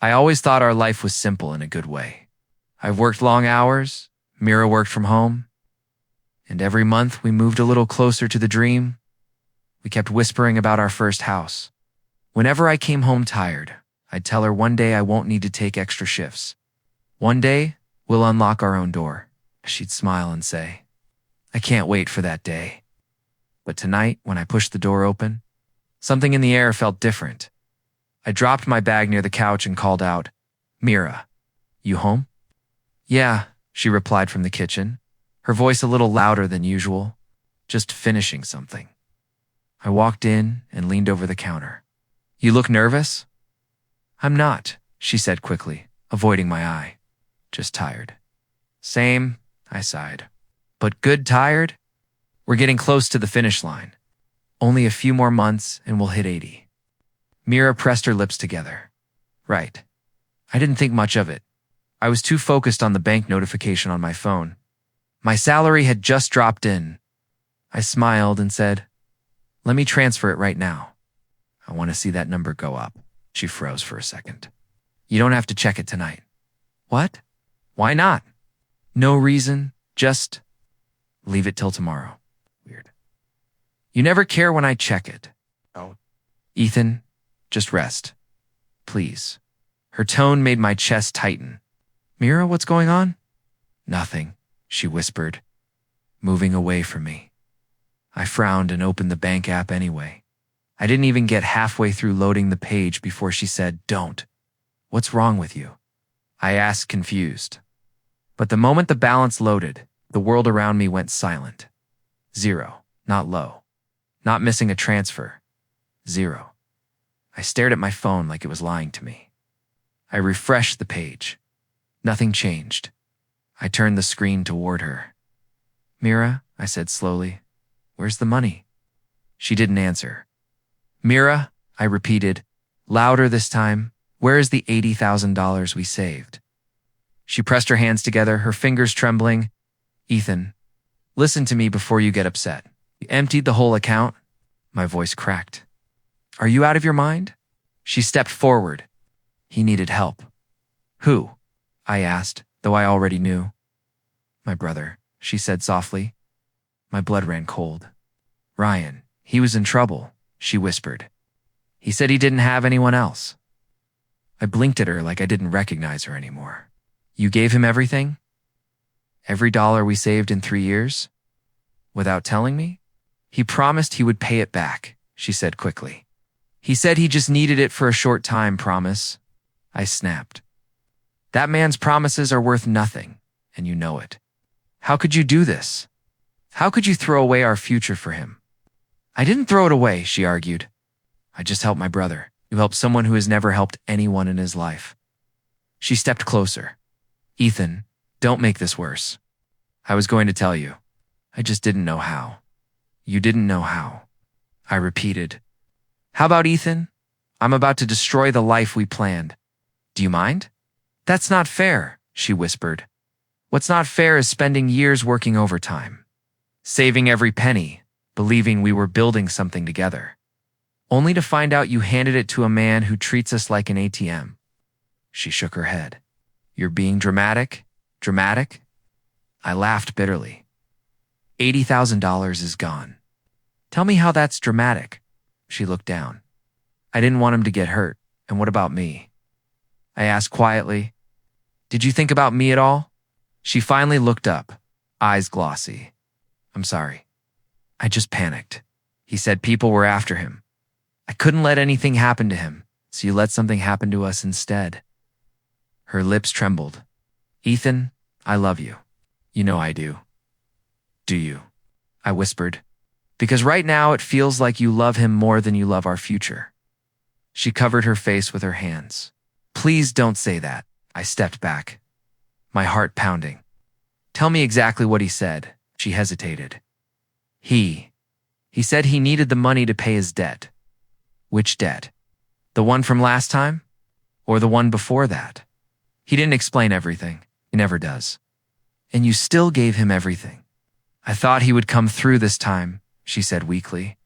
I always thought our life was simple in a good way. I've worked long hours, Mira worked from home, and every month we moved a little closer to the dream. We kept whispering about our first house. Whenever I came home tired, I'd tell her one day I won't need to take extra shifts. One day, we'll unlock our own door. She'd smile and say, I can't wait for that day. But tonight, when I pushed the door open, something in the air felt different. I dropped my bag near the couch and called out, Mira, you home? Yeah, she replied from the kitchen, her voice a little louder than usual, just finishing something. I walked in and leaned over the counter. You look nervous? I'm not, she said quickly, avoiding my eye. Just tired. Same, I sighed. But good tired? We're getting close to the finish line. Only a few more months and we'll hit 80. Mira pressed her lips together. Right. I didn't think much of it. I was too focused on the bank notification on my phone. My salary had just dropped in. I smiled and said, let me transfer it right now. I want to see that number go up. She froze for a second. You don't have to check it tonight. What? Why not? No reason, just leave it till tomorrow. Weird. You never care when I check it. Oh. Ethan, just rest. Please. Her tone made my chest tighten. Mira, what's going on? Nothing, she whispered, moving away from me. I frowned and opened the bank app anyway. I didn't even get halfway through loading the page before she said, don't. What's wrong with you? I asked, confused. But the moment the balance loaded, the world around me went silent. 0, not low. Not missing a transfer. 0. I stared at my phone like it was lying to me. I refreshed the page. Nothing changed. I turned the screen toward her. Mira, I said slowly, where's the money? She didn't answer. Mira, I repeated, louder this time, where is the $80,000 we saved? She pressed her hands together, her fingers trembling. Ethan, listen to me before you get upset. You emptied the whole account? My voice cracked. Are you out of your mind? She stepped forward. He needed help. Who? I asked, though I already knew. My brother, she said softly. My blood ran cold. Ryan, he was in trouble, she whispered. He said he didn't have anyone else. I blinked at her like I didn't recognize her anymore. You gave him everything? Every dollar we saved in 3 years? Without telling me? He promised he would pay it back, she said quickly. He said he just needed it for a short time, promise. I snapped. That man's promises are worth nothing, and you know it. How could you do this? How could you throw away our future for him? I didn't throw it away, she argued. I just helped my brother. You helped someone who has never helped anyone in his life. She stepped closer. Ethan, don't make this worse. I was going to tell you. I just didn't know how. You didn't know how. I repeated. How about Ethan? I'm about to destroy the life we planned. Do you mind? That's not fair, she whispered. What's not fair is spending years working overtime, saving every penny, believing we were building something together, only to find out you handed it to a man who treats us like an ATM. She shook her head. You're being dramatic? Dramatic? I laughed bitterly. $80,000 is gone. Tell me how that's dramatic. She looked down. I didn't want him to get hurt. And what about me? I asked quietly. Did you think about me at all? She finally looked up, eyes glossy. I'm sorry. I just panicked. He said people were after him. I couldn't let anything happen to him, so you let something happen to us instead. Her lips trembled. Ethan, I love you. You know I do. Do you? I whispered. Because right now it feels like you love him more than you love our future. She covered her face with her hands. Please don't say that. I stepped back, my heart pounding. Tell me exactly what he said. She hesitated. He said he needed the money to pay his debt. Which debt? The one from last time? Or the one before that? He didn't explain everything. He never does. And you still gave him everything. I thought he would come through this time, she said weakly.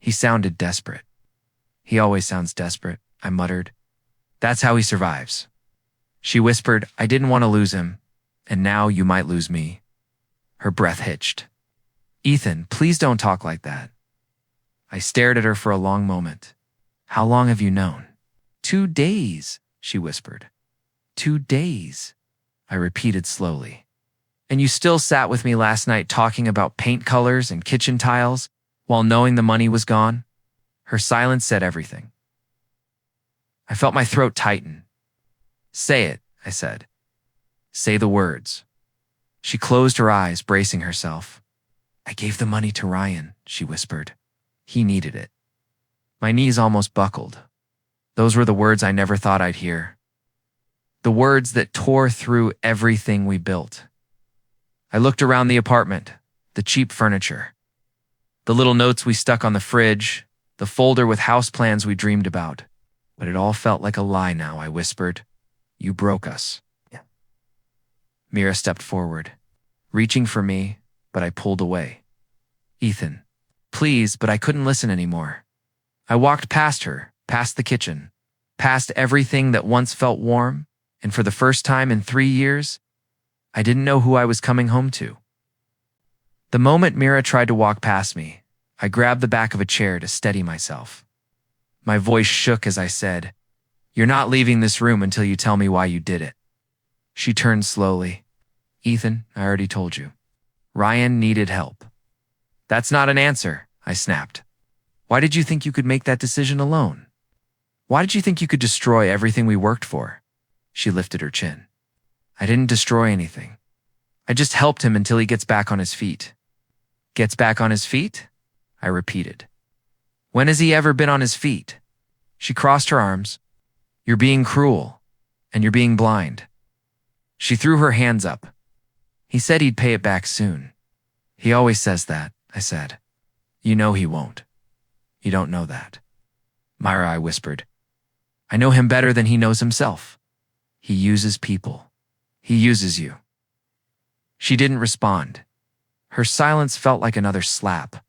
He sounded desperate. He always sounds desperate, I muttered. That's how he survives. She whispered, I didn't want to lose him, and now you might lose me. Her breath hitched. Ethan, please don't talk like that. I stared at her for a long moment. How long have you known? 2 days, she whispered. 2 days, I repeated slowly. And you still sat with me last night talking about paint colors and kitchen tiles while knowing the money was gone? Her silence said everything. I felt my throat tighten. Say it, I said. Say the words. She closed her eyes, bracing herself. I gave the money to Ryan, she whispered. He needed it. My knees almost buckled. Those were the words I never thought I'd hear. The words that tore through everything we built. I looked around the apartment, the cheap furniture, the little notes we stuck on the fridge, the folder with house plans we dreamed about. But it all felt like a lie now, I whispered. You broke us. Yeah. Mira stepped forward, reaching for me, but I pulled away. Ethan, please, but I couldn't listen anymore. I walked past her, past the kitchen, past everything that once felt warm, and for the first time in 3 years, I didn't know who I was coming home to. The moment Mira tried to walk past me, I grabbed the back of a chair to steady myself. My voice shook as I said, You're not leaving this room until you tell me why you did it. She turned slowly. Ethan, I already told you. Ryan needed help. That's not an answer, I snapped. Why did you think you could make that decision alone? Why did you think you could destroy everything we worked for? She lifted her chin. I didn't destroy anything. I just helped him until he gets back on his feet. Gets back on his feet? I repeated. When has he ever been on his feet? She crossed her arms. You're being cruel, and you're being blind. She threw her hands up. He said he'd pay it back soon. He always says that, I said. You know he won't. You don't know that. Myra, I whispered. I know him better than he knows himself. He uses people. He uses you. She didn't respond. Her silence felt like another slap.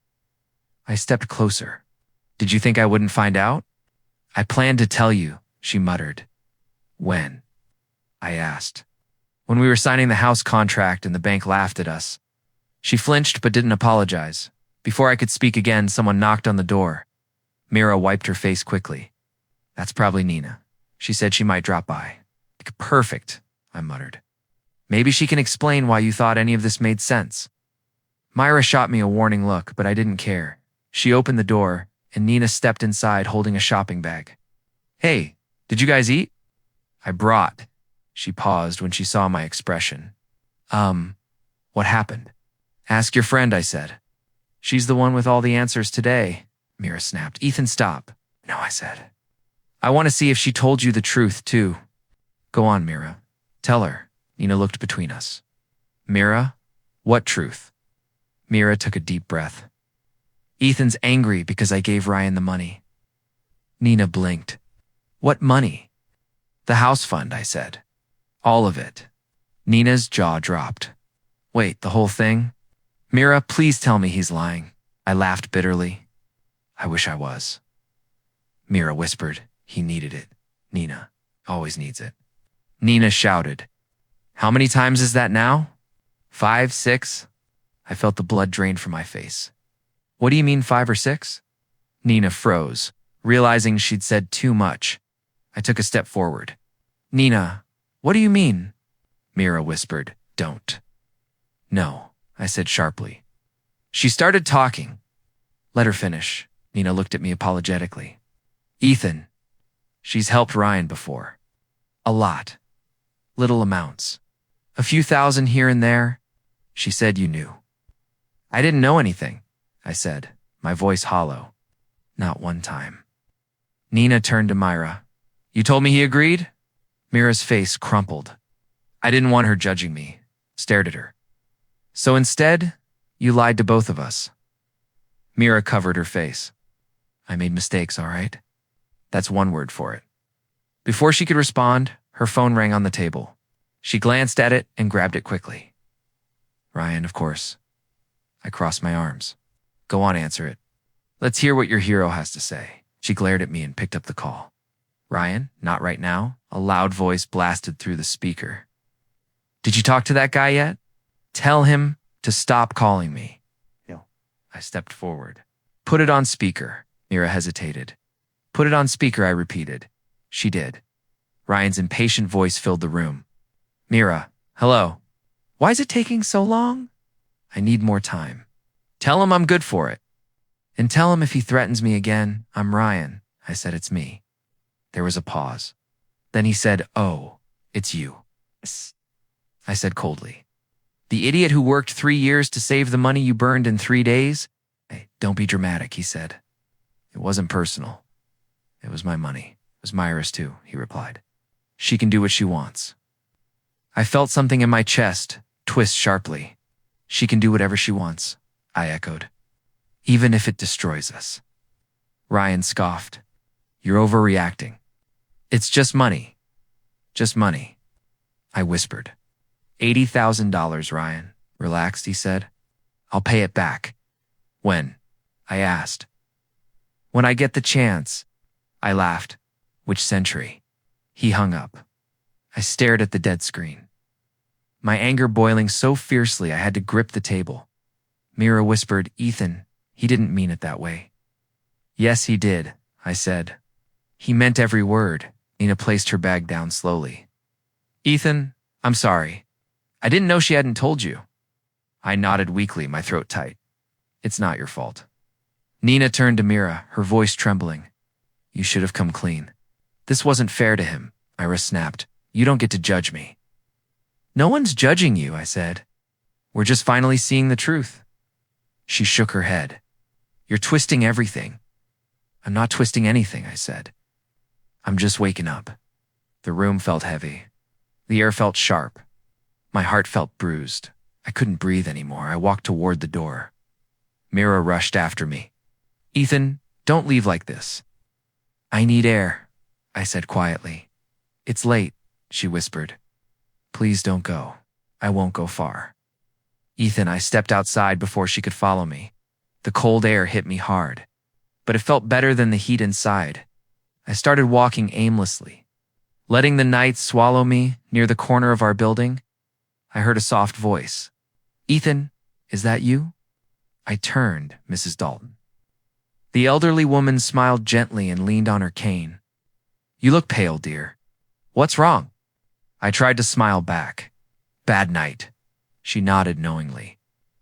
I stepped closer. Did you think I wouldn't find out? I planned to tell you, she muttered. When? I asked. When we were signing the house contract and the bank laughed at us. She flinched but didn't apologize. Before I could speak again, someone knocked on the door. Mira wiped her face quickly. That's probably Nina. She said she might drop by. Perfect, I muttered. Maybe she can explain why you thought any of this made sense. Myra shot me a warning look, but I didn't care. She opened the door, and Nina stepped inside holding a shopping bag. Hey, did you guys eat? I brought. She paused when she saw my expression. What happened? Ask your friend, I said. She's the one with all the answers today, Mira snapped. Ethan, stop. No, I said. I want to see if she told you the truth, too. Go on, Mira. Tell her. Nina looked between us. Mira, what truth? Mira took a deep breath. Ethan's angry because I gave Ryan the money. Nina blinked. What money? The house fund, I said. All of it. Nina's jaw dropped. Wait, the whole thing? Mira, please tell me he's lying. I laughed bitterly. I wish I was. Mira whispered. He needed it. Nina always needs it. Nina shouted. How many times is that now? 5, 6? I felt the blood drain from my face. What do you mean 5 or 6? Nina froze, realizing she'd said too much. I took a step forward. Nina, what do you mean? Mira whispered, don't. No, I said sharply. She started talking. Let her finish. Nina looked at me apologetically. Ethan, she's helped Ryan before. A lot. Little amounts. A few thousand here and there. She said you knew. I didn't know anything, I said, my voice hollow. Not one time. Nina turned to Myra. You told me he agreed? Mira's face crumpled. I didn't want her judging me. Stared at her. So instead, you lied to both of us. Mira covered her face. I made mistakes, all right? That's one word for it. Before she could respond, her phone rang on the table. She glanced at it and grabbed it quickly. Ryan, of course. I crossed my arms. Go on, answer it. Let's hear what your hero has to say. She glared at me and picked up the call. Ryan, not right now. A loud voice blasted through the speaker. Did you talk to that guy yet? Tell him to stop calling me. No. I stepped forward. Put it on speaker. Mira hesitated. Put it on speaker, I repeated. She did. Ryan's impatient voice filled the room. Mira, hello. Why is it taking so long? I need more time. Tell him I'm good for it. And tell him if he threatens me again, I'm Ryan. I said, it's me. There was a pause. Then he said, oh, it's you. I said coldly. The idiot who worked 3 years to save the money you burned in 3 days? Hey, don't be dramatic, he said. It wasn't personal. It was my money. It was Myra's too, he replied. She can do what she wants. I felt something in my chest twist sharply. She can do whatever she wants, I echoed. Even if it destroys us. Ryan scoffed. You're overreacting. It's just money. Just money. I whispered. $80,000, Ryan. Relaxed, he said. I'll pay it back. When? I asked. When I get the chance. I laughed. Which century? He hung up. I stared at the dead screen. My anger boiling so fiercely I had to grip the table. Mira whispered, Ethan, he didn't mean it that way. Yes, he did, I said. He meant every word. Nina placed her bag down slowly. Ethan, I'm sorry. I didn't know she hadn't told you. I nodded weakly, my throat tight. It's not your fault. Nina turned to Mira, her voice trembling. You should have come clean. This wasn't fair to him, Ira snapped. You don't get to judge me. No one's judging you, I said. We're just finally seeing the truth. She shook her head. You're twisting everything. I'm not twisting anything, I said. I'm just waking up. The room felt heavy. The air felt sharp. My heart felt bruised. I couldn't breathe anymore. I walked toward the door. Mira rushed after me. Ethan, don't leave like this. I need air, I said quietly. It's late, she whispered. Please don't go. I won't go far. Ethan, I stepped outside before she could follow me. The cold air hit me hard, but it felt better than the heat inside. I started walking aimlessly. Letting the night swallow me near the corner of our building, I heard a soft voice. Ethan, is that you? I turned, Mrs. Dalton. The elderly woman smiled gently and leaned on her cane. You look pale, dear. What's wrong? I tried to smile back. Bad night. She nodded knowingly.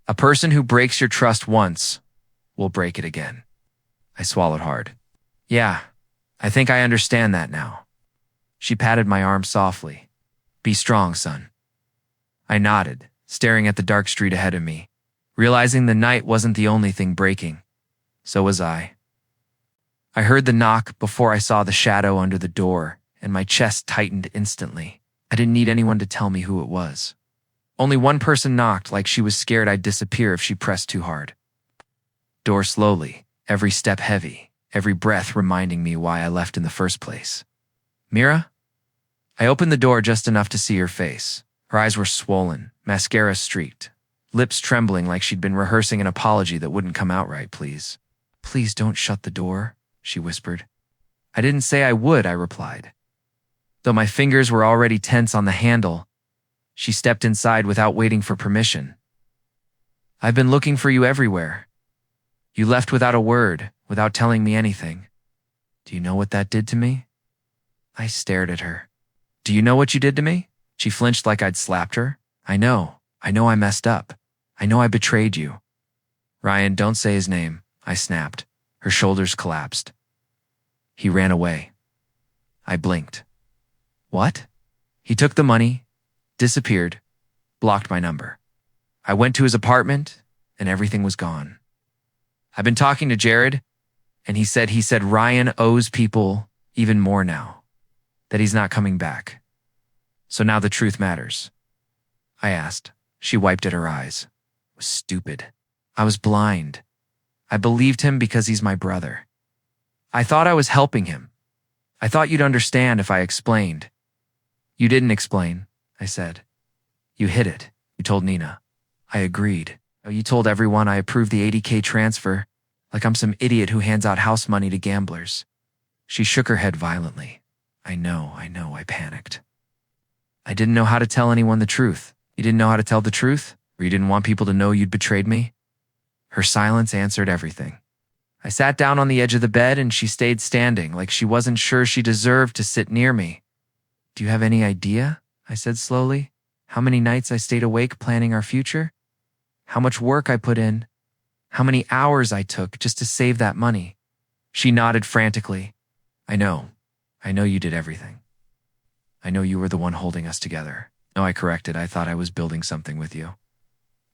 A person who breaks your trust once will break it again. I swallowed hard. Yeah, I think I understand that now. She patted my arm softly. Be strong, son. I nodded, staring at the dark street ahead of me, realizing the night wasn't the only thing breaking. So was I. I heard the knock before I saw the shadow under the door, and my chest tightened instantly. I didn't need anyone to tell me who it was. Only one person knocked like she was scared I'd disappear if she pressed too hard. Door slowly, every step heavy, every breath reminding me why I left in the first place. Mira? I opened the door just enough to see her face. Her eyes were swollen, mascara streaked, lips trembling like she'd been rehearsing an apology that wouldn't come out right, please. Please don't shut the door, she whispered. I didn't say I would, I replied. Though my fingers were already tense on the handle, she stepped inside without waiting for permission. I've been looking for you everywhere. You left without a word, without telling me anything. Do you know what that did to me? I stared at her. Do you know what you did to me? She flinched like I'd slapped her. I know I messed up. I know I betrayed you. Ryan, don't say his name, I snapped. Her shoulders collapsed. He ran away. I blinked. What? He took the money, disappeared, blocked my number. I went to his apartment, and everything was gone. I've been talking to Jared, and he said Ryan owes people even more now, that he's not coming back. So now the truth matters. I asked. She wiped at her eyes. It was stupid. I was blind. I believed him because he's my brother. I thought I was helping him. I thought you'd understand if I explained. You didn't explain, I said. You hid it, you told Nina. I agreed. You told everyone I approved the $80K transfer, like I'm some idiot who hands out house money to gamblers. She shook her head violently. I know, I panicked. I didn't know how to tell anyone the truth. You didn't know how to tell the truth? Or you didn't want people to know you'd betrayed me? Her silence answered everything. I sat down on the edge of the bed and she stayed standing, like she wasn't sure she deserved to sit near me. Do you have any idea? I said slowly. How many nights I stayed awake planning our future? How much work I put in? How many hours I took just to save that money? She nodded frantically. I know you did everything. I know you were the one holding us together. No, I corrected. I thought I was building something with you.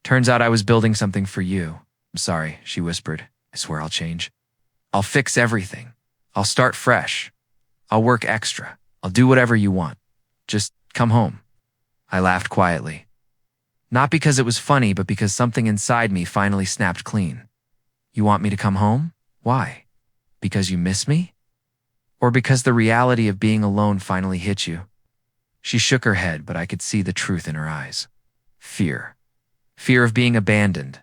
Turns out I was building something for you. I'm sorry, she whispered. I swear I'll change. I'll fix everything. I'll start fresh. I'll work extra. I'll do whatever you want. Just come home. I laughed quietly. Not because it was funny, but because something inside me finally snapped clean. You want me to come home? Why? Because you miss me? Or because the reality of being alone finally hit you? She shook her head, but I could see the truth in her eyes. Fear. Fear of being abandoned.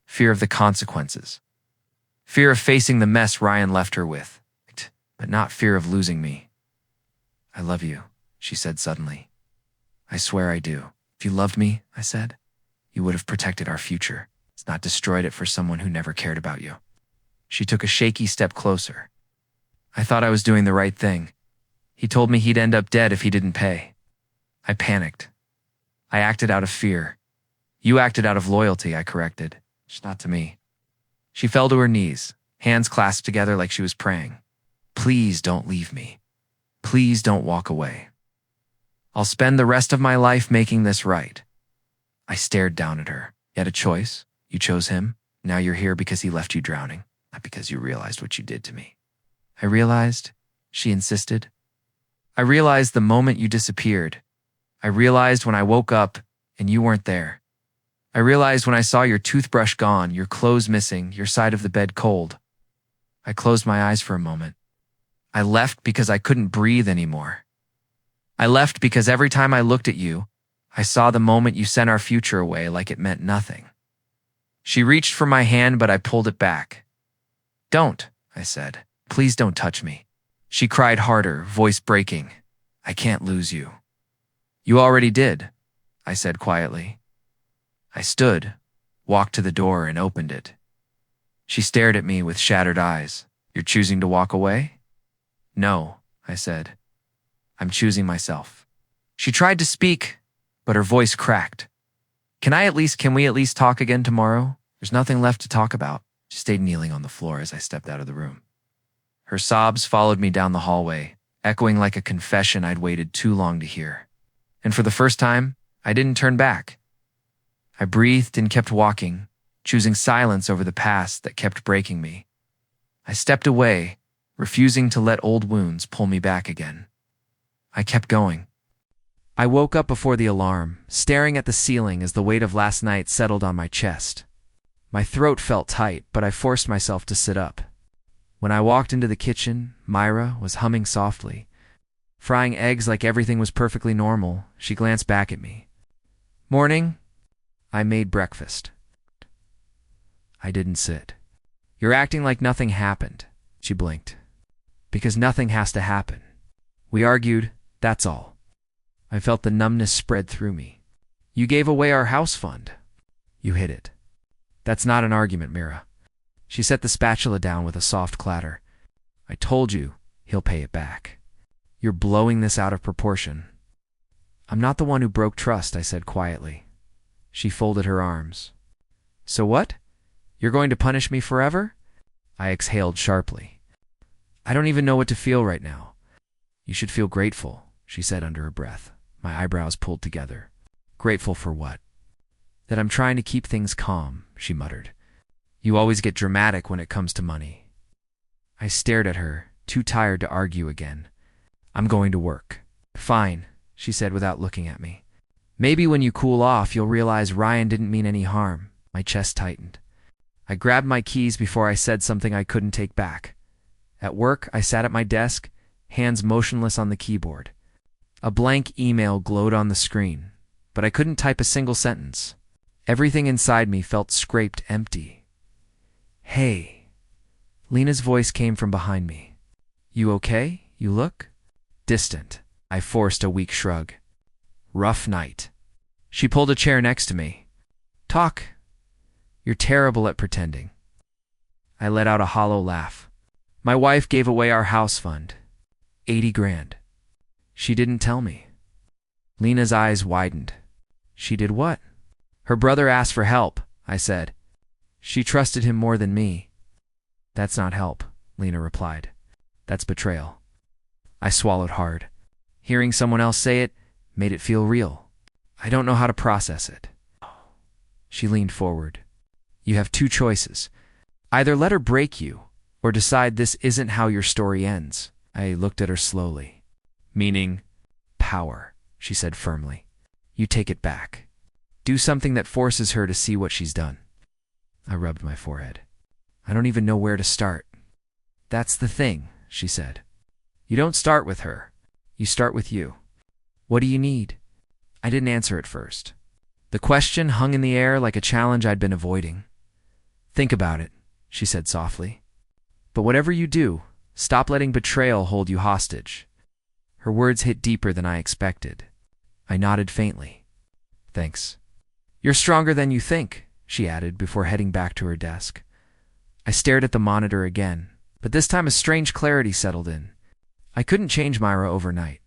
Fear of the consequences. Fear of facing the mess Ryan left her with. But not fear of losing me. I love you, she said suddenly. I swear I do. If you loved me, I said, you would have protected our future. It's not destroyed it for someone who never cared about you. She took a shaky step closer. I thought I was doing the right thing. He told me he'd end up dead if he didn't pay. I panicked. I acted out of fear. You acted out of loyalty, I corrected. Just not to me. She fell to her knees, hands clasped together like she was praying. Please don't leave me. Please don't walk away. I'll spend the rest of my life making this right. I stared down at her. You had a choice. You chose him. Now you're here because he left you drowning, not because you realized what you did to me. I realized, she insisted. I realized the moment you disappeared. I realized when I woke up and you weren't there. I realized when I saw your toothbrush gone, your clothes missing, your side of the bed cold. I closed my eyes for a moment. I left because I couldn't breathe anymore. I left because every time I looked at you, I saw the moment you sent our future away like it meant nothing. She reached for my hand, but I pulled it back. Don't, I said. Please don't touch me. She cried harder, voice breaking. I can't lose you. You already did, I said quietly. I stood, walked to the door, and opened it. She stared at me with shattered eyes. You're choosing to walk away? No, I said. I'm choosing myself. She tried to speak, but her voice cracked. Can we at least talk again tomorrow? There's nothing left to talk about. She stayed kneeling on the floor as I stepped out of the room. Her sobs followed me down the hallway, echoing like a confession I'd waited too long to hear. And for the first time, I didn't turn back. I breathed and kept walking, choosing silence over the past that kept breaking me. I stepped away, refusing to let old wounds pull me back again. I kept going. I woke up before the alarm, staring at the ceiling as the weight of last night settled on my chest. My throat felt tight, but I forced myself to sit up. When I walked into the kitchen, Myra was humming softly. Frying eggs like everything was perfectly normal, she glanced back at me. Morning. I made breakfast. I didn't sit. You're acting like nothing happened, she blinked. Because nothing has to happen. We argued, that's all. I felt the numbness spread through me. You gave away our house fund. You hid it. That's not an argument, Mira. She set the spatula down with a soft clatter. I told you, he'll pay it back. You're blowing this out of proportion. I'm not the one who broke trust, I said quietly. She folded her arms. So what? You're going to punish me forever? I exhaled sharply. I don't even know what to feel right now. You should feel grateful, she said under her breath. My eyebrows pulled together. Grateful for what? That I'm trying to keep things calm, she muttered. You always get dramatic when it comes to money. I stared at her, too tired to argue again. I'm going to work. Fine, she said without looking at me. Maybe when you cool off, you'll realize Ryan didn't mean any harm. My chest tightened. I grabbed my keys before I said something I couldn't take back. At work, I sat at my desk, hands motionless on the keyboard. A blank email glowed on the screen, but I couldn't type a single sentence. Everything inside me felt scraped empty. Hey. Lena's voice came from behind me. You okay? You look? distant. I forced a weak shrug. Rough night. She pulled a chair next to me. Talk. You're terrible at pretending. I let out a hollow laugh. My wife gave away our house fund. 80 grand. She didn't tell me. Lena's eyes widened. She did what? Her brother asked for help, I said. She trusted him more than me. That's not help, Lena replied. That's betrayal. I swallowed hard. Hearing someone else say it made it feel real. I don't know how to process it. She leaned forward. You have two choices. Either let her break you, or decide this isn't how your story ends. I looked at her slowly. Meaning, power, she said firmly. You take it back. Do something that forces her to see what she's done. I rubbed my forehead. I don't even know where to start. That's the thing, she said. You don't start with her. You start with you. What do you need? I didn't answer at first. The question hung in the air like a challenge I'd been avoiding. Think about it, she said softly. But whatever you do, stop letting betrayal hold you hostage. Her words hit deeper than I expected. I nodded faintly. Thanks. You're stronger than you think, she added before heading back to her desk. I stared at the monitor again, but this time a strange clarity settled in. I couldn't change Myra overnight.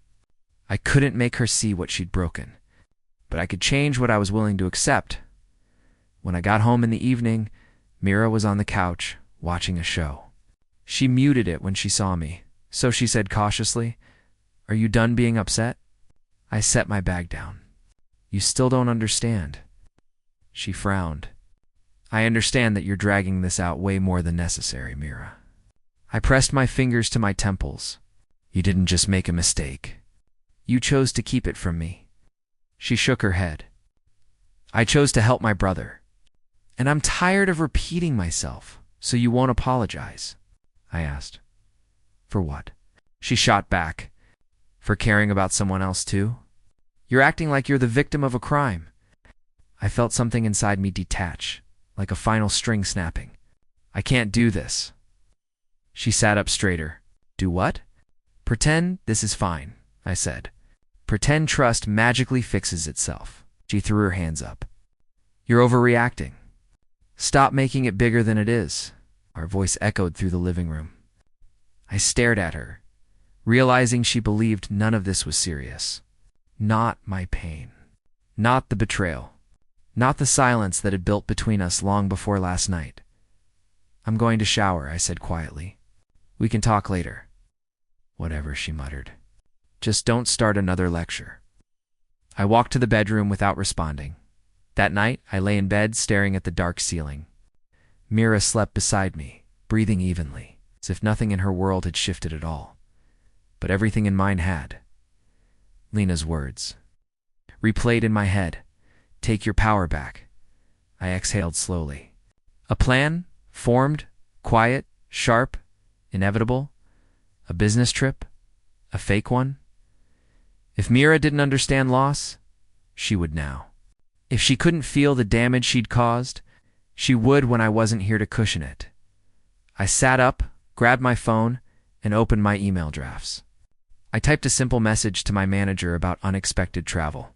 I couldn't make her see what she'd broken, but I could change what I was willing to accept. When I got home in the evening, Mira was on the couch, watching a show. She muted it when she saw me, so she said cautiously, Are you done being upset? I set my bag down. You still don't understand. She frowned. I understand that you're dragging this out way more than necessary, Mira. I pressed my fingers to my temples. You didn't just make a mistake. You chose to keep it from me. She shook her head. I chose to help my brother. And I'm tired of repeating myself, so you won't apologize, I asked. For what? She shot back. For caring about someone else too? You're acting like you're the victim of a crime. I felt something inside me detach, like a final string snapping. I can't do this. She sat up straighter. Do what? Pretend this is fine, I said. Pretend trust magically fixes itself. She threw her hands up. You're overreacting. Stop making it bigger than it is. Our voice echoed through the living room. I stared at her, realizing she believed none of this was serious. Not my pain. Not the betrayal. Not the silence that had built between us long before last night. I'm going to shower, I said quietly. We can talk later. Whatever, she muttered. Just don't start another lecture. I walked to the bedroom without responding. That night, I lay in bed staring at the dark ceiling. Mira slept beside me, breathing evenly, as if nothing in her world had shifted at all. But everything in mine had. Lena's words. Replayed in my head. Take your power back. I exhaled slowly. A plan? Formed? Quiet? Sharp? Inevitable? A business trip? A fake one? If Mira didn't understand loss, she would now. If she couldn't feel the damage she'd caused, she would when I wasn't here to cushion it. I sat up, grabbed my phone, and opened my email drafts. I typed a simple message to my manager about unexpected travel.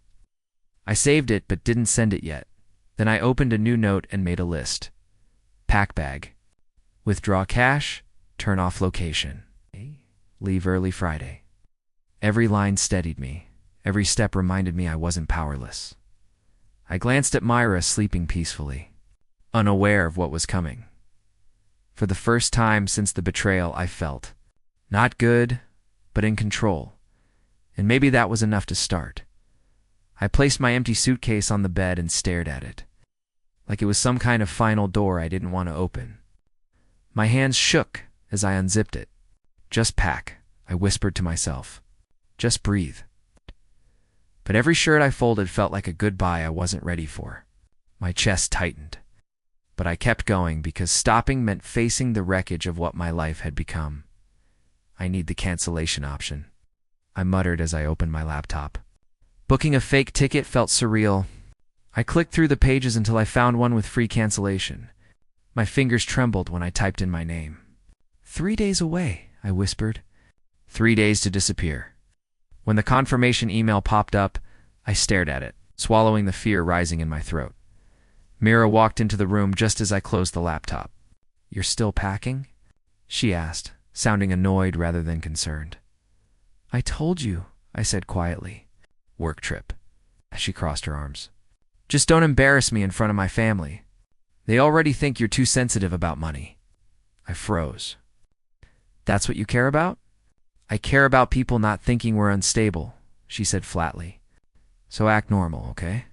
I saved it but didn't send it yet. Then I opened a new note and made a list. Pack bag. Withdraw cash. Turn off location. Leave early Friday. Every line steadied me. Every step reminded me I wasn't powerless. I glanced at Myra sleeping peacefully, unaware of what was coming. For the first time since the betrayal, I felt not good, but in control. And maybe that was enough to start. I placed my empty suitcase on the bed and stared at it, like it was some kind of final door I didn't want to open. My hands shook as I unzipped it. Just pack, I whispered to myself. Just breathe. But every shirt I folded felt like a goodbye I wasn't ready for. My chest tightened. But I kept going because stopping meant facing the wreckage of what my life had become. I need the cancellation option, I muttered as I opened my laptop. Booking a fake ticket felt surreal. I clicked through the pages until I found one with free cancellation. My fingers trembled when I typed in my name. 3 days away, I whispered. 3 days to disappear. When the confirmation email popped up, I stared at it, swallowing the fear rising in my throat. Mira walked into the room just as I closed the laptop. "You're still packing?" she asked, sounding annoyed rather than concerned. "I told you," I said quietly. "Work trip." She crossed her arms. "Just don't embarrass me in front of my family. They already think you're too sensitive about money." I froze. "That's what you care about?" "I care about people not thinking we're unstable," she said flatly. "So act normal, okay?"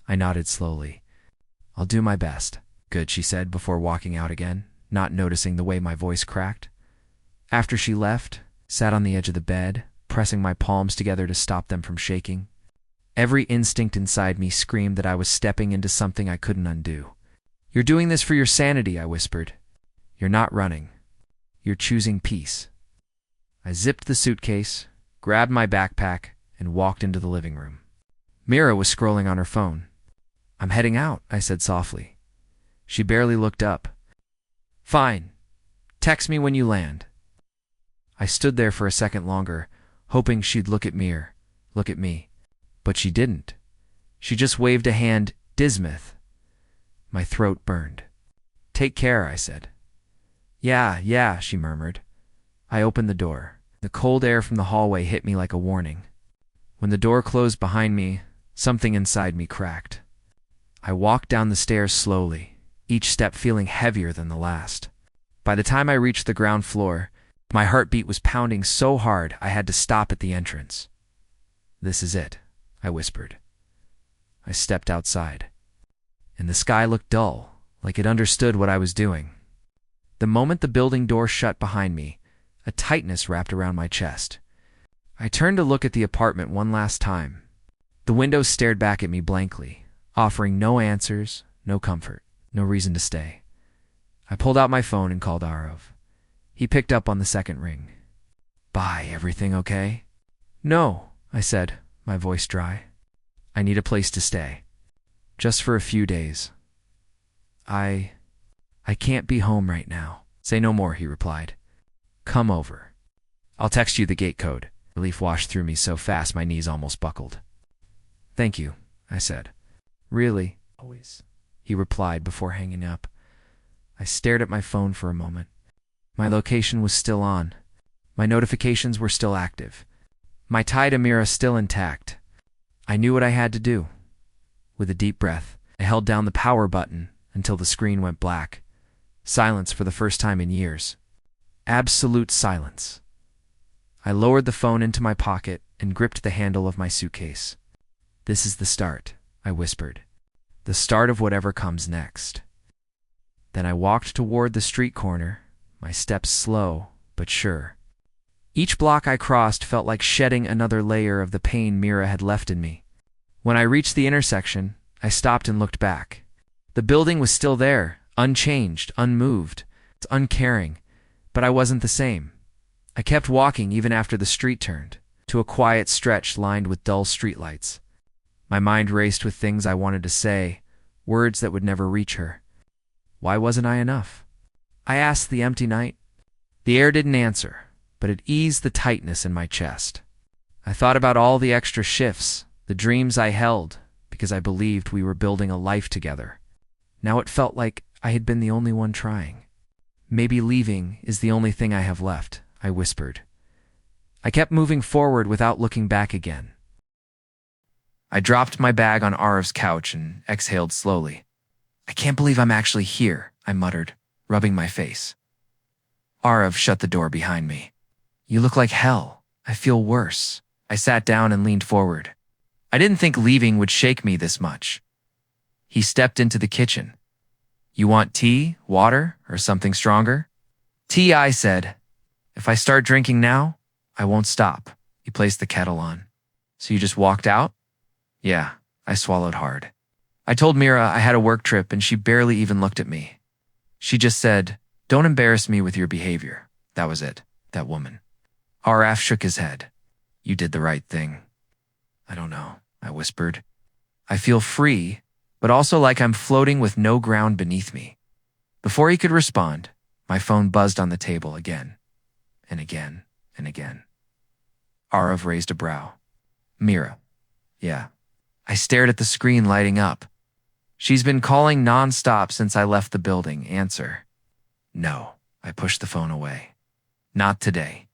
I nodded slowly. "I'll do my best." "Good," she said before walking out again, not noticing the way my voice cracked. After she left, sat on the edge of the bed, pressing my palms together to stop them from shaking. Every instinct inside me screamed that I was stepping into something I couldn't undo. "You're doing this for your sanity," I whispered. "You're not running. You're choosing peace." I zipped the suitcase, grabbed my backpack, and walked into the living room. Mira was scrolling on her phone. "I'm heading out," I said softly. She barely looked up. "Fine. Text me when you land." I stood there for a second longer, hoping she'd look at me. But she didn't. She just waved a hand, "Dismith." My throat burned. "Take care," I said. Yeah, she murmured. I opened the door. The cold air from the hallway hit me like a warning. When the door closed behind me, something inside me cracked. I walked down the stairs slowly, each step feeling heavier than the last. By the time I reached the ground floor, my heartbeat was pounding so hard I had to stop at the entrance. "This is it," I whispered. I stepped outside, and the sky looked dull, like it understood what I was doing. The moment the building door shut behind me, a tightness wrapped around my chest. I turned to look at the apartment one last time. The windows stared back at me blankly, offering no answers, no comfort, no reason to stay. I pulled out my phone and called Arav. He picked up on the second ring. "Bye, everything okay?" "No," I said, my voice dry. "I need a place to stay. Just for a few days. I can't be home right now." "Say no more," he replied. "Come over. I'll text you the gate code." Relief washed through me so fast my knees almost buckled. "Thank you," I said. "Really? Always," he replied before hanging up. I stared at my phone for a moment. My location was still on. My notifications were still active. My tie to Mira still intact. I knew what I had to do. With a deep breath, I held down the power button until the screen went black. Silence for the first time in years. Absolute silence. I lowered the phone into my pocket and gripped the handle of my suitcase. "This is the start," I whispered. "The start of whatever comes next." Then I walked toward the street corner, my steps slow but sure. Each block I crossed felt like shedding another layer of the pain Mira had left in me. When I reached the intersection, I stopped and looked back. The building was still there, unchanged, unmoved, uncaring, but I wasn't the same. I kept walking even after the street turned, to a quiet stretch lined with dull streetlights. My mind raced with things I wanted to say, words that would never reach her. Why wasn't I enough? I asked the empty night. The air didn't answer, but it eased the tightness in my chest. I thought about all the extra shifts, the dreams I held, because I believed we were building a life together. Now it felt like I had been the only one trying. "Maybe leaving is the only thing I have left," I whispered. I kept moving forward without looking back again. I dropped my bag on Arav's couch and exhaled slowly. "I can't believe I'm actually here," I muttered, rubbing my face. Arav shut the door behind me. "You look like hell. I feel worse." I sat down and leaned forward. I didn't think leaving would shake me this much. He stepped into the kitchen. "You want tea, water, or something stronger?" "Tea," I said. "If I start drinking now, I won't stop." He placed the kettle on. "So you just walked out?" "Yeah," I swallowed hard. I told Mira I had a work trip and she barely even looked at me. She just said, "Don't embarrass me with your behavior." That was it, that woman. Araf shook his head. "You did the right thing." "I don't know," I whispered. "I feel free, but also like I'm floating with no ground beneath me." Before he could respond, my phone buzzed on the table again, and again, and again. Arav raised a brow. Mira. Yeah. I stared at the screen lighting up. She's been calling non-stop since I left the building. Answer. No. I pushed the phone away. Not today.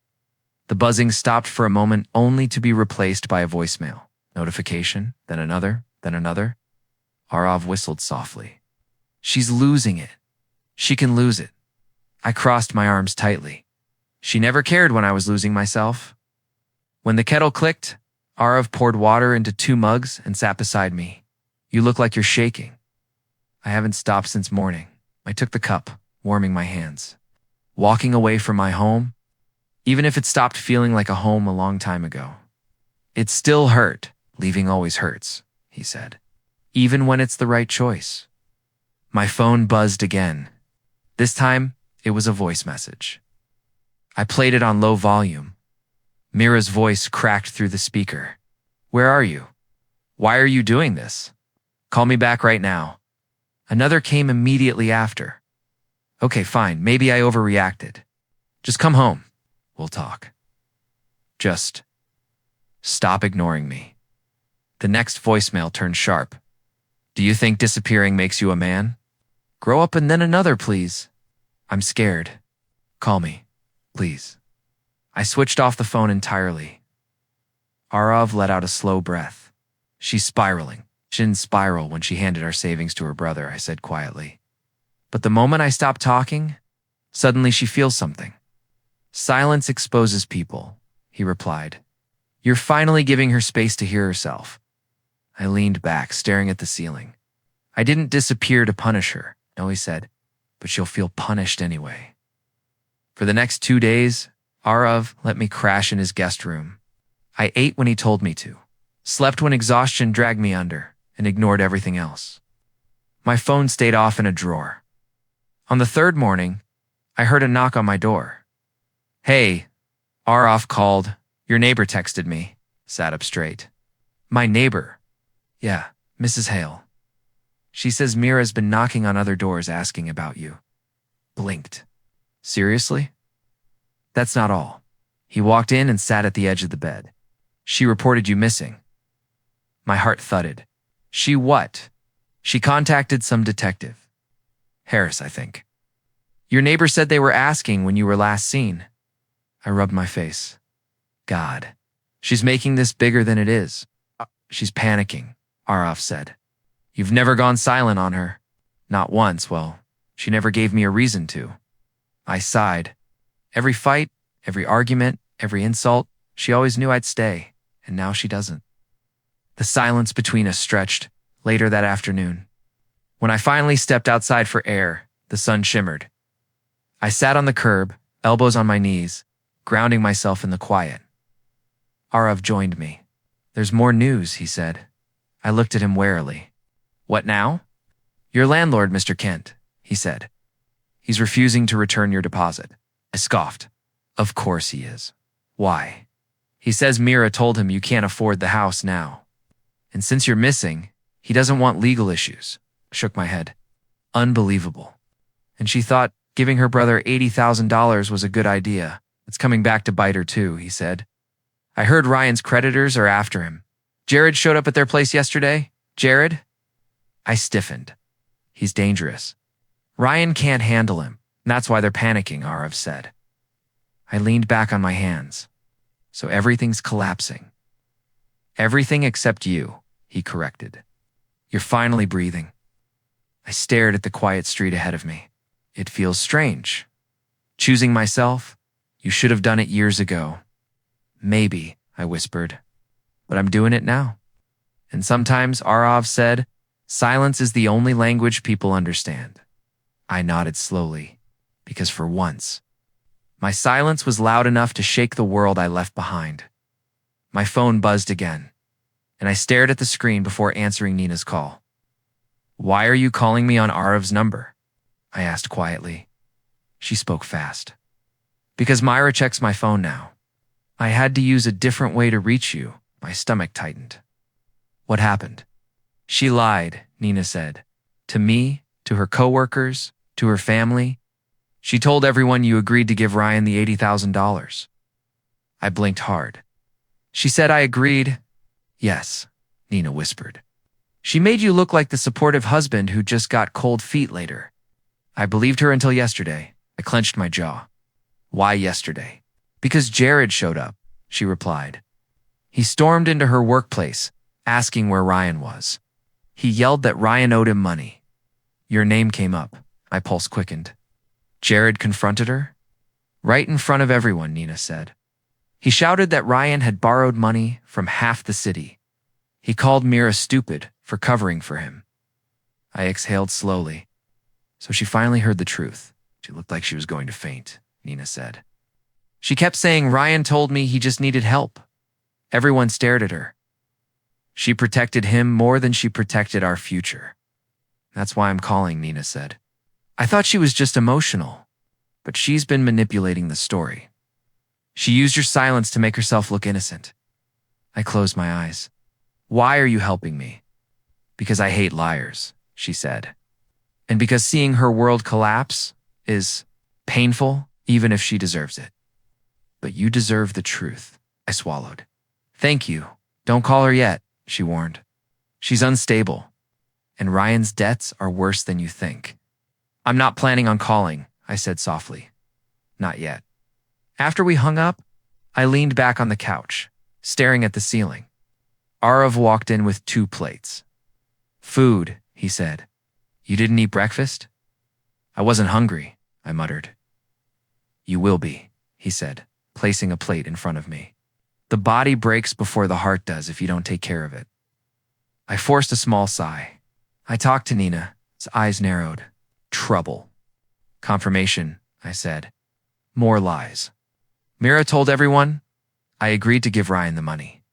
The buzzing stopped for a moment only to be replaced by a voicemail. Notification, then another, then another. Arav whistled softly. She's losing it. She can lose it. I crossed my arms tightly. She never cared when I was losing myself. When the kettle clicked, Arav poured water into 2 mugs and sat beside me. You look like you're shaking. I haven't stopped since morning. I took the cup, warming my hands. Walking away from my home, even if it stopped feeling like a home a long time ago. It still hurt. Leaving always hurts, he said. Even when it's the right choice. My phone buzzed again. This time, it was a voice message. I played it on low volume. Mira's voice cracked through the speaker. Where are you? Why are you doing this? Call me back right now. Another came immediately after. Okay, fine. Maybe I overreacted. Just come home. We'll talk. Just stop ignoring me. The next voicemail turned sharp. Do you think disappearing makes you a man? Grow up and then another, please. I'm scared. Call me, please. I switched off the phone entirely. Arav let out a slow breath. She's spiraling. She didn't spiral when she handed our savings to her brother, I said quietly. But the moment I stopped talking, suddenly she feels something. Silence exposes people, he replied. You're finally giving her space to hear herself. I leaned back, staring at the ceiling. I didn't disappear to punish her, no, he said, but she'll feel punished anyway. For the next 2 days, Arav let me crash in his guest room. I ate when he told me to, slept when exhaustion dragged me under, and ignored everything else. My phone stayed off in a drawer. On the 3rd morning, I heard a knock on my door. Hey, Arav called. Your neighbor texted me. Sat up straight. My neighbor? Yeah, Mrs. Hale. She says Mira's been knocking on other doors asking about you. Blinked. Seriously? That's not all. He walked in and sat at the edge of the bed. She reported you missing. My heart thudded. She what? She contacted some detective. Harris, I think. Your neighbor said they were asking when you were last seen. I rubbed my face. God, she's making this bigger than it is. She's panicking, Arav said. You've never gone silent on her. Not once, well, she never gave me a reason to. I sighed. Every fight, every argument, every insult, she always knew I'd stay, and now she doesn't. The silence between us stretched, later that afternoon. When I finally stepped outside for air, the sun shimmered. I sat on the curb, elbows on my knees, grounding myself in the quiet. Arav joined me. There's more news, he said. I looked at him warily. What now? Your landlord, Mr. Kent, he said. He's refusing to return your deposit. I scoffed. Of course he is. Why? He says Mira told him you can't afford the house now. And since you're missing, he doesn't want legal issues. I shook my head. Unbelievable. And she thought giving her brother $80,000 was a good idea. It's coming back to bite her too, he said. I heard Ryan's creditors are after him. Jared showed up at their place yesterday. Jared? I stiffened. He's dangerous. Ryan can't handle him. And that's why they're panicking, Arav said. I leaned back on my hands. So everything's collapsing. Everything except you, he corrected. You're finally breathing. I stared at the quiet street ahead of me. It feels strange. Choosing myself? You should have done it years ago. Maybe, I whispered. But I'm doing it now. And sometimes, Arav said, silence is the only language people understand. I nodded slowly, because for once, my silence was loud enough to shake the world I left behind. My phone buzzed again, and I stared at the screen before answering Nina's call. Why are you calling me on Arav's number? I asked quietly. She spoke fast. Because Myra checks my phone now. I had to use a different way to reach you. My stomach tightened. What happened? She lied, Nina said. To me, to her coworkers, to her family. She told everyone you agreed to give Ryan the $80,000. I blinked hard. She said I agreed. Yes, Nina whispered. She made you look like the supportive husband who just got cold feet later. I believed her until yesterday. I clenched my jaw. Why yesterday? Because Jared showed up, she replied. He stormed into her workplace, asking where Ryan was. He yelled that Ryan owed him money. Your name came up. My pulse quickened. Jared confronted her? Right in front of everyone, Nina said. He shouted that Ryan had borrowed money from half the city. He called Mira stupid for covering for him. I exhaled slowly. So she finally heard the truth. She looked like she was going to faint, Nina said. She kept saying Ryan told me he just needed help. Everyone stared at her. She protected him more than she protected our future. That's why I'm calling, Nina said. I thought she was just emotional, but she's been manipulating the story. She used your silence to make herself look innocent. I closed my eyes. Why are you helping me? Because I hate liars, she said. And because seeing her world collapse is painful, even if she deserves it. But you deserve the truth, I swallowed. Thank you. Don't call her yet, she warned. She's unstable, and Ryan's debts are worse than you think. I'm not planning on calling, I said softly. Not yet. After we hung up, I leaned back on the couch, staring at the ceiling. Arav walked in with 2 plates. Food, he said. You didn't eat breakfast? I wasn't hungry, I muttered. You will be, he said, placing a plate in front of me. The body breaks before the heart does if you don't take care of it. I forced a small sigh. I talked to Nina, his eyes narrowed. Trouble. Confirmation, I said. More lies. Mira told everyone. I agreed to give Ryan the money.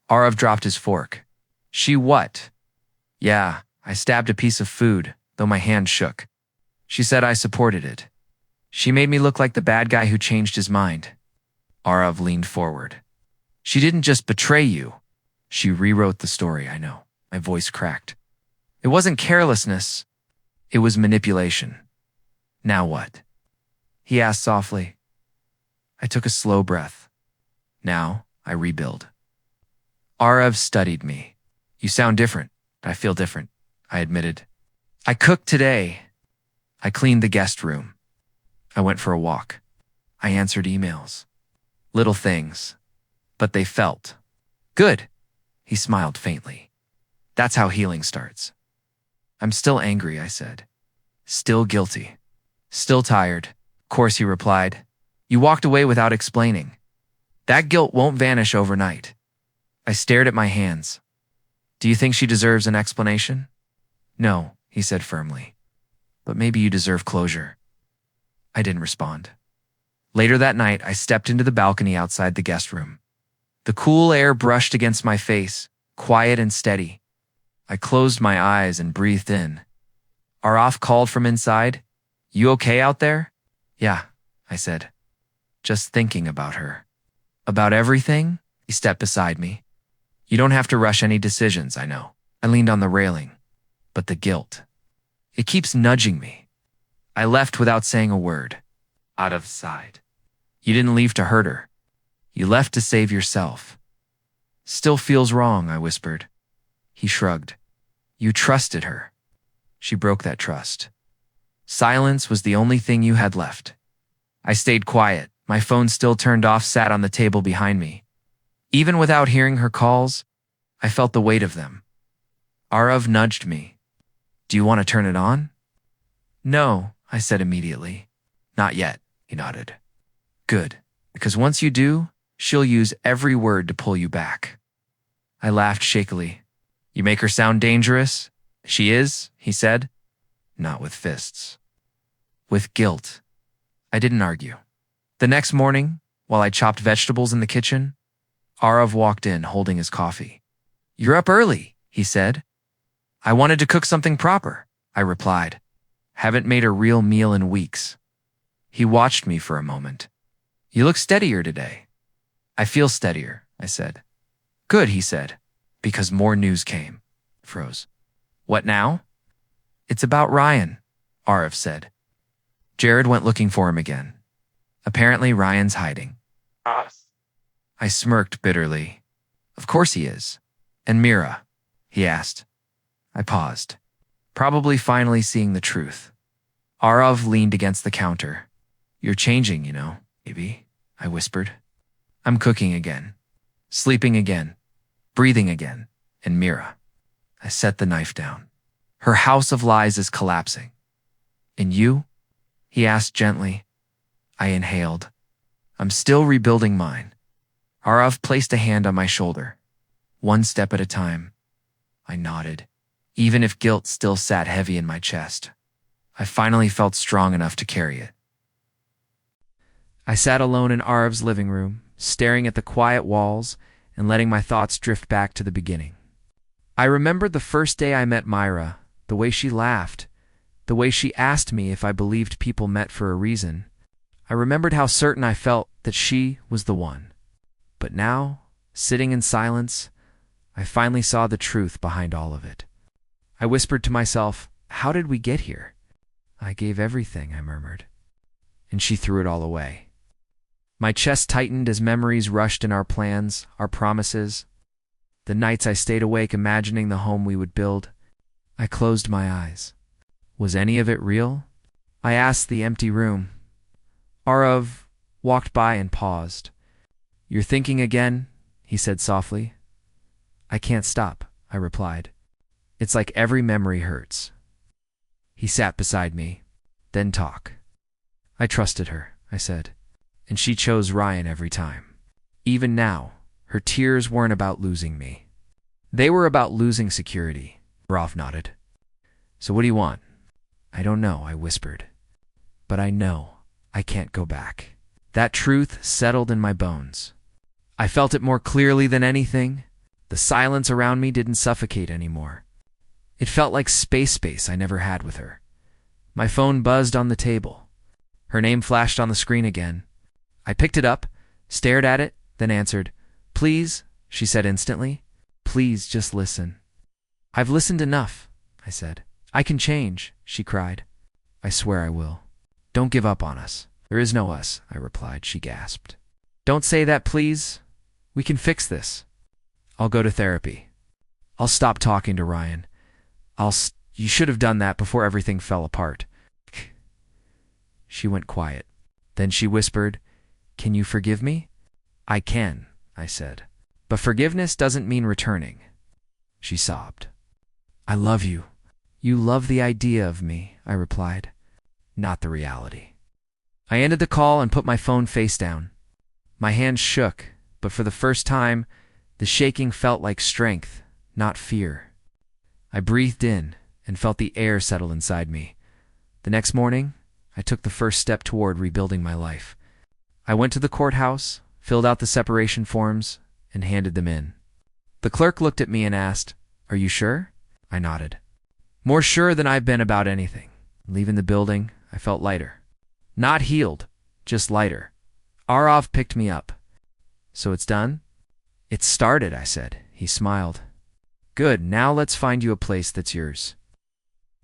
Arav dropped his fork. She what? Yeah, I stabbed a piece of food, though my hand shook. She said I supported it. She made me look like the bad guy who changed his mind. Arav leaned forward. She didn't just betray you. She rewrote the story, I know. My voice cracked. It wasn't carelessness. It was manipulation. Now what? He asked softly. I took a slow breath. Now I rebuild. Arav studied me. You sound different. I feel different, I admitted. I cooked today. I cleaned the guest room. I went for a walk. I answered emails. Little things. But they felt good. He smiled faintly. That's how healing starts. I'm still angry, I said. Still guilty. Still tired. Of course, he replied. You walked away without explaining. That guilt won't vanish overnight. I stared at my hands. Do you think she deserves an explanation? No, he said firmly. But maybe you deserve closure. I didn't respond. Later that night, I stepped into the balcony outside the guest room. The cool air brushed against my face, quiet and steady. I closed my eyes and breathed in. Arav called from inside. You okay out there? Yeah, I said. Just thinking about her. About everything? He stepped beside me. You don't have to rush any decisions, I know. I leaned on the railing. But the guilt. It keeps nudging me. I left without saying a word. Out of sight. You didn't leave to hurt her. You left to save yourself. Still feels wrong, I whispered. He shrugged. You trusted her. She broke that trust. Silence was the only thing you had left. I stayed quiet. My phone still turned off, sat on the table behind me. Even without hearing her calls, I felt the weight of them. Arav nudged me. Do you want to turn it on? No, I said immediately. Not yet, he nodded. Good, because once you do, she'll use every word to pull you back. I laughed shakily. You make her sound dangerous? She is, he said. Not with fists. With guilt. I didn't argue. The next morning, while I chopped vegetables in the kitchen, Arav walked in holding his coffee. You're up early, he said. I wanted to cook something proper, I replied. Haven't made a real meal in weeks. He watched me for a moment. You look steadier today. I feel steadier, I said. Good, he said, because more news came. Froze. What now? It's about Ryan, Arav said. Jared went looking for him again. Apparently Ryan's hiding. I I smirked bitterly. Of course he is. And Mira? He asked. I paused, probably finally seeing the truth. Arav leaned against the counter. You're changing, baby, I whispered. I'm cooking again, sleeping again, breathing again. And Mira. I set the knife down. Her house of lies is collapsing. And you? He asked gently. I inhaled. I'm still rebuilding mine. Arav placed a hand on my shoulder. One step at a time. I nodded, even if guilt still sat heavy in my chest. I finally felt strong enough to carry it. I sat alone in Arav's living room, staring at the quiet walls and letting my thoughts drift back to the beginning. I remembered the first day I met Myra, the way she laughed, the way she asked me if I believed people met for a reason. I remembered how certain I felt that she was the one. But now, sitting in silence, I finally saw the truth behind all of it. I whispered to myself, how did we get here? I gave everything, I murmured. And she threw it all away. My chest tightened as memories rushed in our plans, our promises. The nights I stayed awake imagining the home we would build. I closed my eyes. Was any of it real? I asked the empty room. Arav walked by and paused. You're thinking again? He said softly. I can't stop, I replied. It's like every memory hurts. He sat beside me. Then talk. I trusted her, I said, and she chose Ryan every time. Even now, her tears weren't about losing me. They were about losing security. Arav nodded. So what do you want? I don't know, I whispered. But I know I can't go back. That truth settled in my bones. I felt it more clearly than anything. The silence around me didn't suffocate anymore. It felt like space I never had with her. My phone buzzed on the table. Her name flashed on the screen again. I picked it up, stared at it, then answered. Please, she said instantly. Please just listen. I've listened enough, I said. I can change, she cried. I swear I will. Don't give up on us. There is no us, I replied. She gasped. Don't say that, please. We can fix this. I'll go to therapy. I'll stop talking to Ryan. You should have done that before everything fell apart. She went quiet. Then she whispered, Can you forgive me? I can, I said. But forgiveness doesn't mean returning. She sobbed. I love you. You love the idea of me, I replied. Not the reality. I ended the call and put my phone face down. My hands shook, but for the first time, the shaking felt like strength, not fear. I breathed in and felt the air settle inside me. The next morning, I took the first step toward rebuilding my life. I went to the courthouse, filled out the separation forms, and handed them in. The clerk looked at me and asked, Are you sure? I nodded. More sure than I've been about anything. Leaving the building, I felt lighter. Not healed, just lighter. Arav picked me up. So it's done? It started, I said. He smiled. Good, now let's find you a place that's yours.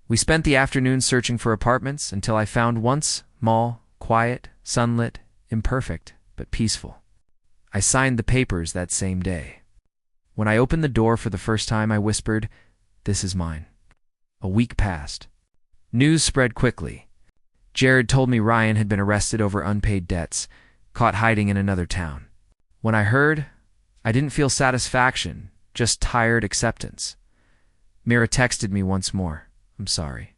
We spent the afternoon searching for apartments until I found one small, quiet, sunlit, imperfect, but peaceful. I signed the papers that same day. When I opened the door for the first time, I whispered, This is mine. A week passed. News spread quickly. Jared told me Ryan had been arrested over unpaid debts, caught hiding in another town. When I heard, I didn't feel satisfaction, just tired acceptance. Mira texted me once more. I'm sorry.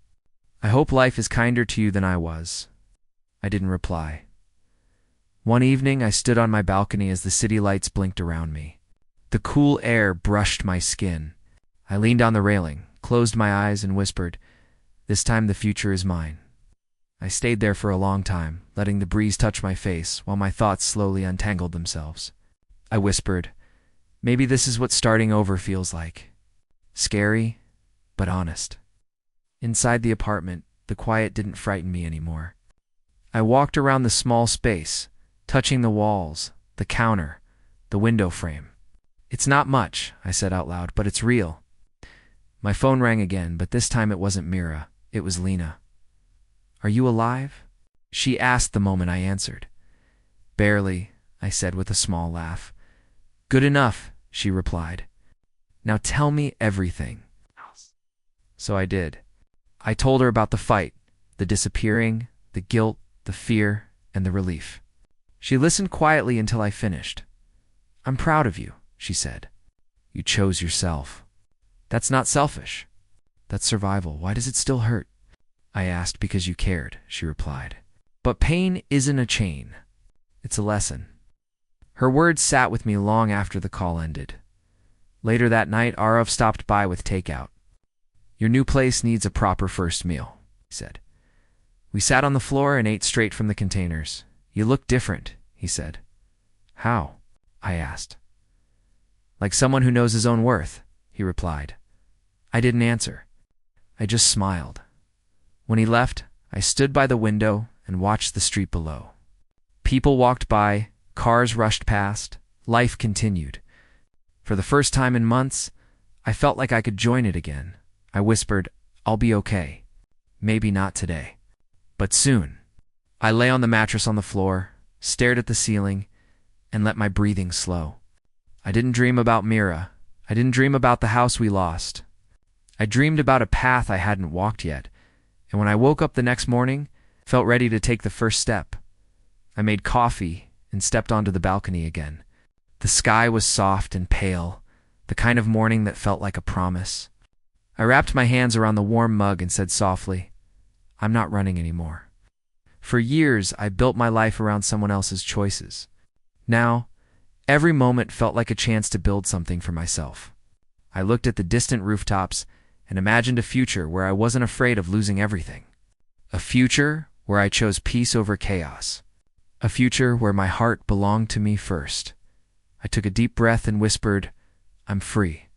I hope life is kinder to you than I was. I didn't reply. One evening, I stood on my balcony as the city lights blinked around me. The cool air brushed my skin. I leaned on the railing, closed my eyes, and whispered, This time the future is mine. I stayed there for a long time, letting the breeze touch my face while my thoughts slowly untangled themselves. I whispered, Maybe this is what starting over feels like. Scary, but honest. Inside the apartment, the quiet didn't frighten me anymore. I walked around the small space, touching the walls, the counter, the window frame. It's not much, I said out loud, but it's real. My phone rang again, but this time it wasn't Mira. It was Lena. Are you alive? She asked the moment I answered. Barely, I said with a small laugh. Good enough, she replied. Now tell me everything. So I did. I told her about the fight, the disappearing, the guilt, the fear, and the relief. She listened quietly until I finished. I'm proud of you, she said. You chose yourself. That's not selfish. That's survival. Why does it still hurt? I asked because you cared, she replied. But pain isn't a chain. It's a lesson. Her words sat with me long after the call ended. Later that night, Arav stopped by with takeout. Your new place needs a proper first meal, he said. We sat on the floor and ate straight from the containers. You look different, he said. How? I asked. Like someone who knows his own worth, he replied. I didn't answer. I just smiled. When he left, I stood by the window and watched the street below. People walked by, cars rushed past, life continued. For the first time in months, I felt like I could join it again. I whispered, I'll be okay. Maybe not today, but soon. I lay on the mattress on the floor, stared at the ceiling, and let my breathing slow. I didn't dream about Mira. I didn't dream about the house we lost. I dreamed about a path I hadn't walked yet, and when I woke up the next morning, felt ready to take the first step. I made coffee and stepped onto the balcony again. The sky was soft and pale, the kind of morning that felt like a promise. I wrapped my hands around the warm mug and said softly, I'm not running anymore. For years, I built my life around someone else's choices. Now, every moment felt like a chance to build something for myself. I looked at the distant rooftops and imagined a future where I wasn't afraid of losing everything. A future where I chose peace over chaos. A future where my heart belonged to me first. I took a deep breath and whispered, I'm free.